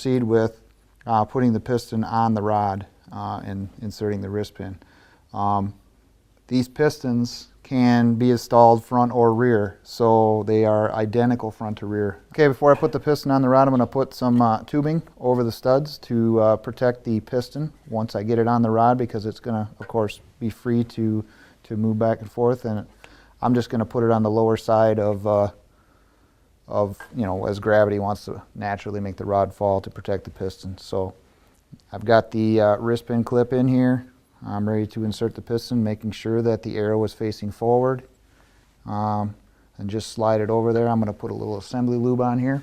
proceed with putting the piston on the rod and inserting the wrist pin. These pistons can be installed front or rear, so they are identical front to rear. Okay, before I put the piston on the rod, I'm going to put some tubing over the studs to protect the piston once I get it on the rod, because it's going to, of course, be free to move back and forth. And I'm just going to put it on the lower side of as gravity wants to naturally make the rod fall, to protect the piston. So I've got the wrist pin clip in here. I'm ready to insert the piston, making sure that the arrow is facing forward, and just slide it over there. I'm going to put a little assembly lube on here,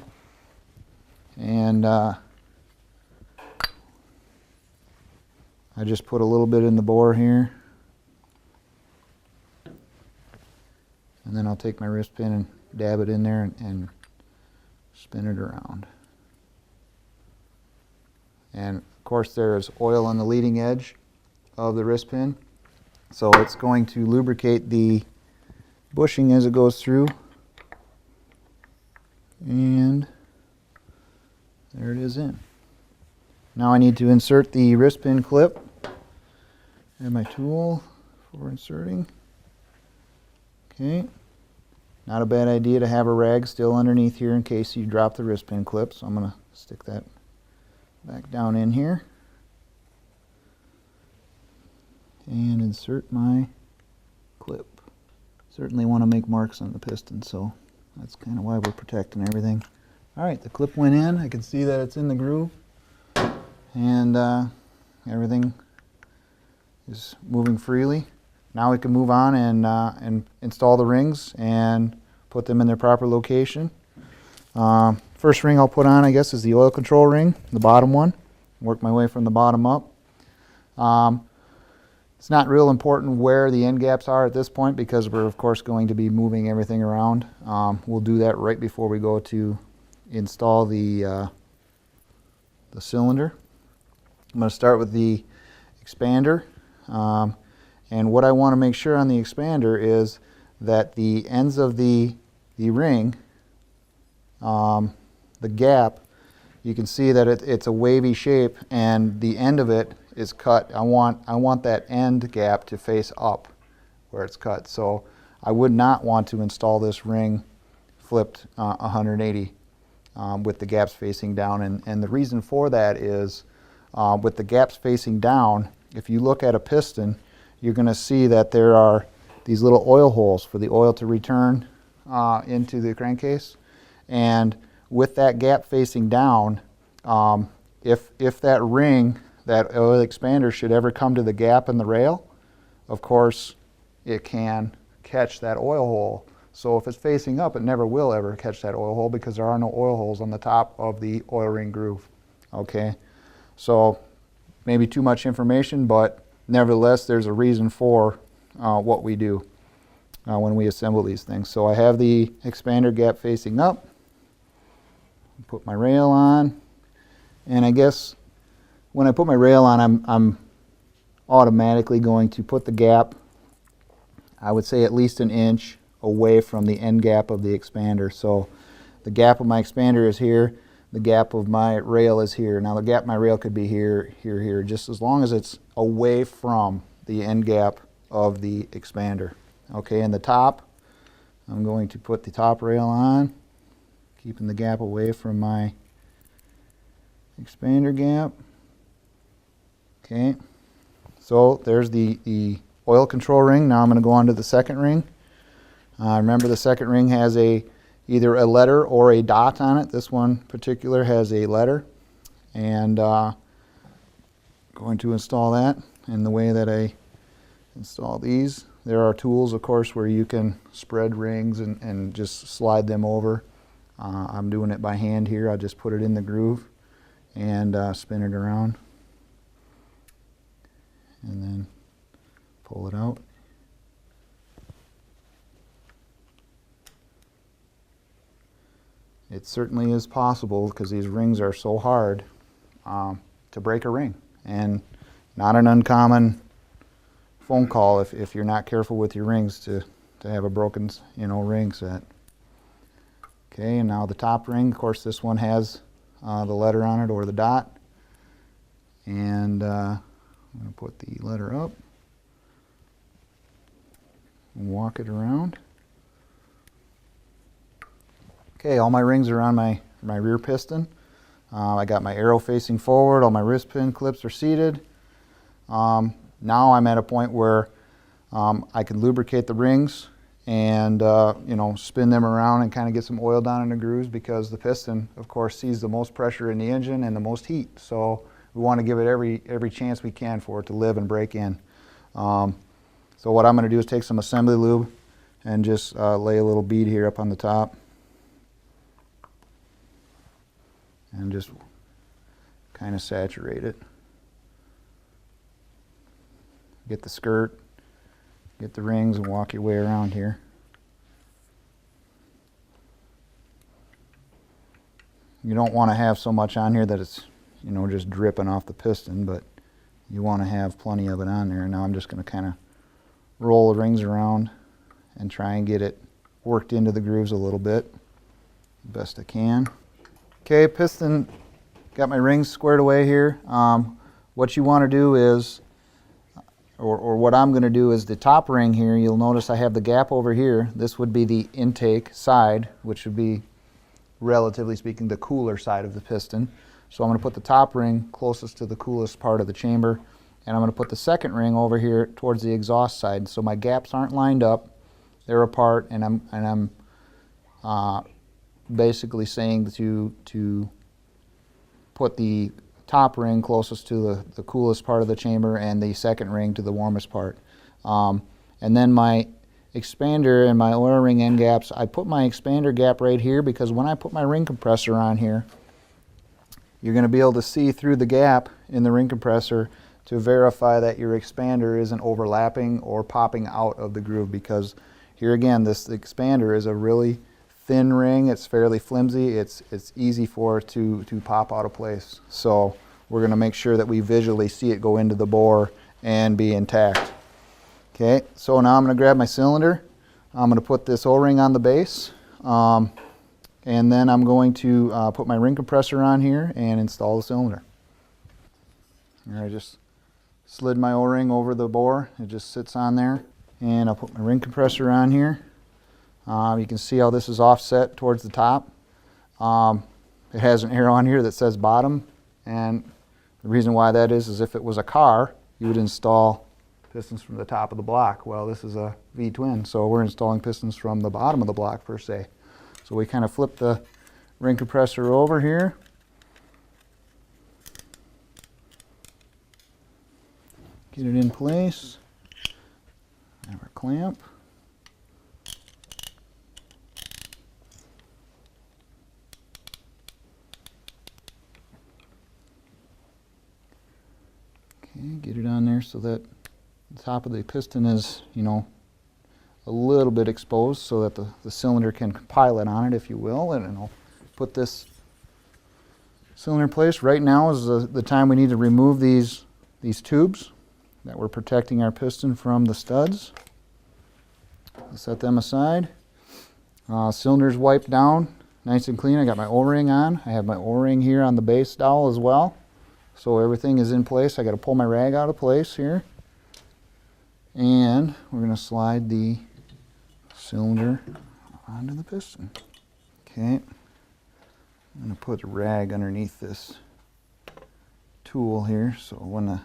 and I just put a little bit in the bore here, and then I'll take my wrist pin and dab it in there and spin it around. And of course there's oil on the leading edge of the wrist pin, so it's going to lubricate the bushing as it goes through. And there it is in. Now I need to insert the wrist pin clip. I have my tool for inserting. Okay, not a bad idea to have a rag still underneath here in case you drop the wrist pin clip, so I'm going to stick that back down in here and insert my clip. Certainly want to make marks on the piston, so that's kind of why we're protecting everything. Alright, the clip went in. I can see that it's in the groove, and everything is moving freely. Now we can move on and install the rings and put them in their proper location. First ring I'll put on, I guess, is the oil control ring, the bottom one. Work my way from the bottom up. It's not real important where the end gaps are at this point, because we're of course going to be moving everything around. We'll do that right before we go to install the cylinder. I'm going to start with the expander, and what I want to make sure on the expander is that the ends of the ring, the gap, you can see that it's a wavy shape, and the end of it is cut. I want that end gap to face up where it's cut. So I would not want to install this ring flipped 180 with the gaps facing down. And the reason for that is with the gaps facing down, if you look at a piston, you're going to see that there are these little oil holes for the oil to return into the crankcase. And with that gap facing down, if that ring, that oil expander, should ever come to the gap in the rail, of course it can catch that oil hole. So if it's facing up, it never will ever catch that oil hole, because there are no oil holes on the top of the oil ring groove. Okay, so maybe too much information, but nevertheless there's a reason for what we do when we assemble these things. So I have the expander gap facing up. Put my rail on, and I guess when I put my rail on, I'm automatically going to put the gap, I would say, at least an inch away from the end gap of the expander. So the gap of my expander is here, the gap of my rail is here. Now the gap of my rail could be here, here, here, just as long as it's away from the end gap of the expander. Okay, and the top, I'm going to put the top rail on, keeping the gap away from my expander gap. Okay, so there's the oil control ring. Now I'm going to go on to the second ring. Remember, the second ring has either a letter or a dot on it. This one particular has a letter, and going to install that in the way that I install these. There are tools, of course, where you can spread rings and just slide them over. I'm doing it by hand here. I'll just put it in the groove and spin it around, and then pull it out. It certainly is possible, because these rings are so hard, to break a ring, and not an uncommon phone call if you're not careful with your rings to have a broken ring set. Okay, and now the top ring, of course this one has the letter on it or the dot. And I'm going to put the letter up and walk it around. Okay, all my rings are on my rear piston. I got my arrow facing forward, all my wrist pin clips are seated. Now I'm at a point where I can lubricate the rings and you know, spin them around and kind of get some oil down in the grooves, because the piston, of course, sees the most pressure in the engine and the most heat. So we want to give it every chance we can for it to live and break in. So what I'm going to do is take some assembly lube and just lay a little bead here up on the top. And just kind of saturate it. Get the skirt, get the rings, and walk your way around here. You don't want to have so much on here that it's, you know, just dripping off the piston, but you want to have plenty of it on there. Now I'm just going to kind of roll the rings around and try and get it worked into the grooves a little bit, best I can. Okay, piston, got my rings squared away here. What you want to do is, or what I'm going to do is the top ring here, you'll notice I have the gap over here. This would be the intake side, which would be, relatively speaking, the cooler side of the piston. So I'm going to put the top ring closest to the coolest part of the chamber, and I'm going to put the second ring over here towards the exhaust side. So my gaps aren't lined up, they're apart, and I'm basically saying to put the top ring closest to the coolest part of the chamber and the second ring to the warmest part. And then my expander and my oil ring end gaps, I put my expander gap right here because when I put my ring compressor on here, you're going to be able to see through the gap in the ring compressor to verify that your expander isn't overlapping or popping out of the groove, because here again, this expander is a really thin ring. It's fairly flimsy. It's easy for it to pop out of place. So we're going to make sure that we visually see it go into the bore and be intact. Okay, so now I'm going to grab my cylinder. I'm going to put this O-ring on the base, and then I'm going to put my ring compressor on here and install the cylinder. Here I just slid my O-ring over the bore. It just sits on there, and I'll put my ring compressor on here. You can see how this is offset towards the top. It has an arrow on here that says bottom, and the reason why that is if it was a car, you would install pistons from the top of the block. Well, this is a V-twin, so we're installing pistons from the bottom of the block per se. So we kind of flip the ring compressor over here. Get it in place. Have our clamp. Get it on there so that the top of the piston is, you know, a little bit exposed so that the cylinder can pilot on it, if you will. And I'll put this cylinder in place. Right now is the time we need to remove these tubes that were protecting our piston from the studs. I'll set them aside. Cylinder's wiped down, nice and clean. I got my O-ring on. I have my O-ring here on the base dowel as well. So everything is in place. I got to pull my rag out of place here. And we're going to slide the cylinder onto the piston. Okay. I'm going to put a rag underneath this tool here so when it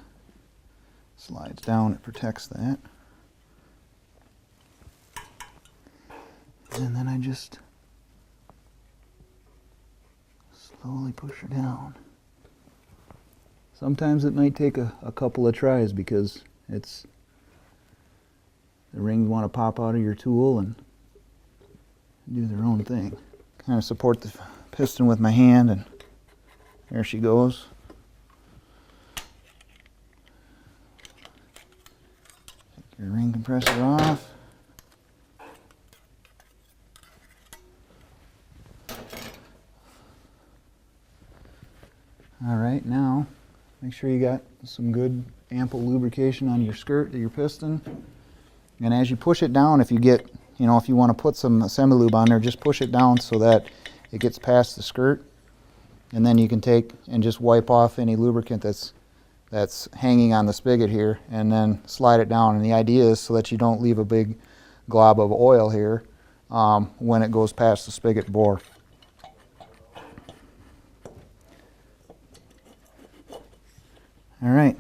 slides down it protects that. And then I just slowly push her down. Sometimes it might take a couple of tries because the rings want to pop out of your tool and do their own thing. Kind of support the piston with my hand, and there she goes. Take your ring compressor off. All right, now make sure you got some good ample lubrication on your skirt to your piston. And as you push it down, if you get, if you want to put some assembly lube on there, just push it down so that it gets past the skirt. And then you can take and just wipe off any lubricant that's hanging on the spigot here, and then slide it down. And the idea is so that you don't leave a big glob of oil here when it goes past the spigot bore. All right,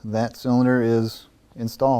that cylinder is installed.